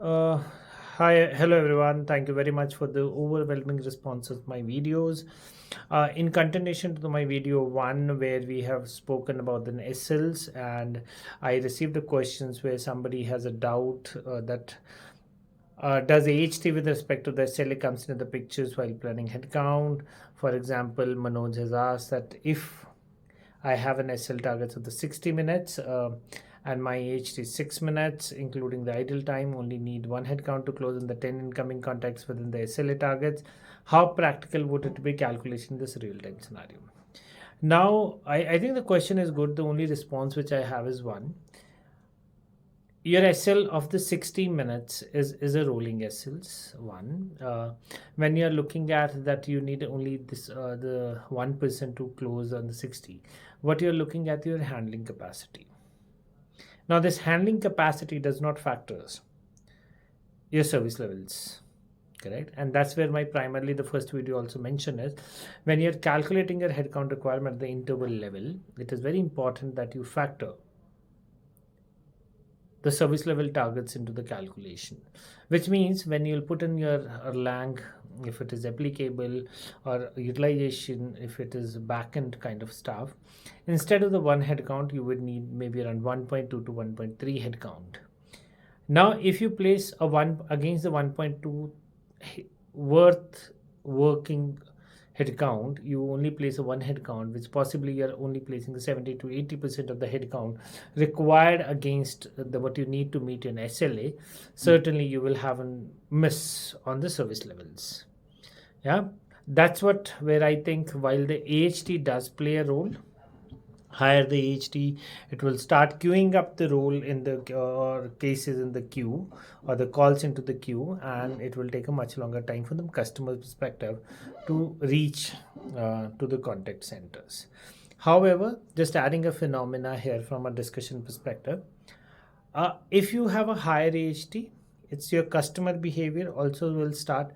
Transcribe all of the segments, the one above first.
Uh, hello everyone. Thank you very much for the overwhelming responses to my videos. In continuation to my video one, where we have spoken about the SLs, and I received the questions where somebody has a doubt that does AHT with respect to the SLA comes into the pictures while planning headcount. For example, Manoj has asked that if I have an SL targets of the 60 minutes and my AHT is 6 minutes, including the idle time, only need one headcount to close in the 10 incoming contacts within the SLA targets. How practical would it be calculation in this real-time scenario? Now, I think the question is good. The only response which I have is one. Your SL of the 60 minutes is a rolling SLs one. When you're looking at that, you need only this the 1% to close on the 60. What you're looking at your handling capacity. Now, this handling capacity does not factors your service levels, correct? And that's where my primarily the first video also mentioned is when you're calculating your headcount requirement at the interval level, it is very important that you factor the service level targets into the calculation, which means when you'll put in your lang, if it is applicable, or utilization if it is backend kind of stuff, instead of the one head count you would need maybe around 1.2 to 1.3 head count. Now if you place a 1 against the 1.2 worth working head count, you only place a one head count, which possibly you're only placing the 70 to 80% of the head count required against the what you need to meet in SLA. Certainly you will have a miss on the service levels. Yeah, that's what where I think while the AHT does play a role, higher the AHT, it will start queuing up the role in the or cases in the queue or the calls into the queue, and it will take a much longer time from the customer perspective to reach to the contact centers. However, just adding a phenomena here from a discussion perspective, if you have a higher AHT, it's your customer behavior also will start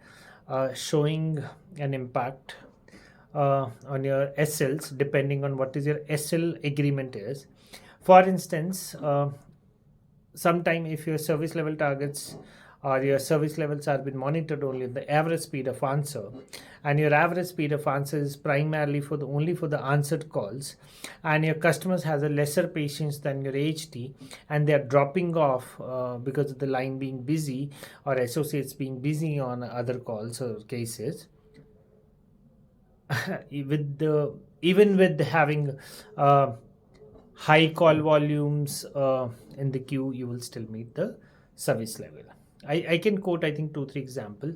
showing an impact on your SLs depending on what is your SL agreement is. For instance, sometime if your service level targets or your service levels are been monitored only the average speed of answer, and your average speed of answer is primarily for the only for the answered calls, and your customers has a lesser patience than your HT, and they are dropping off because of the line being busy or associates being busy on other calls or cases, with the even with having high call volumes in the queue, you will still meet the service level. I can quote I think 2 3 example.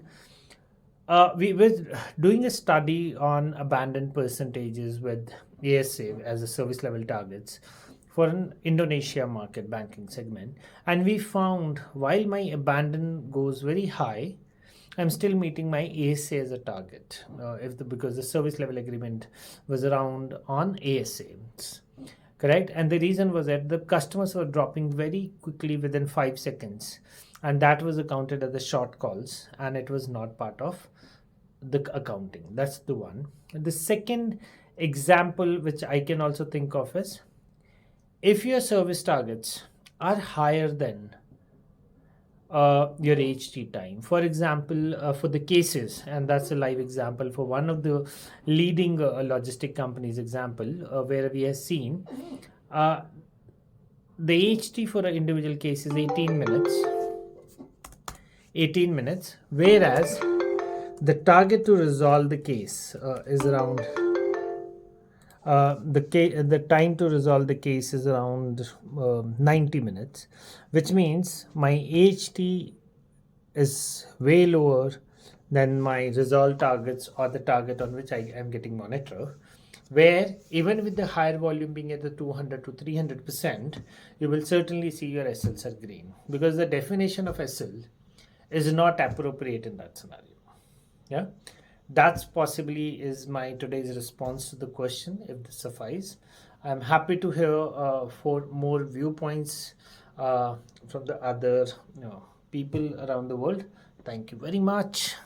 We were doing a study on abandoned percentages with ASA as a service level targets for an Indonesia market banking segment, and we found while my abandon goes very high, I'm still meeting my ASA as a target. Because the service level agreement was around on ASA, correct? And the reason was that the customers were dropping very quickly within 5 seconds, and that was accounted as the short calls, and it was not part of the accounting. That's the one. And the second example which I can also think of is if your service targets are higher than your HT time. For example, for the cases, and that's a live example for one of the leading logistic companies example, where we have seen the HT for an individual case is 18 minutes, whereas the target to resolve the case is around the time to resolve the case is around 90 minutes, which means my HT is way lower than my resolve targets or the target on which I am getting monitor, where even with the higher volume being at the 200 to 300%, you will certainly see your SLs are green, because the definition of SL is not appropriate in that scenario. Yeah, that's possibly is my today's response to the question. If this suffice, I'm happy to hear for more viewpoints from the other people around the world. Thank you very much.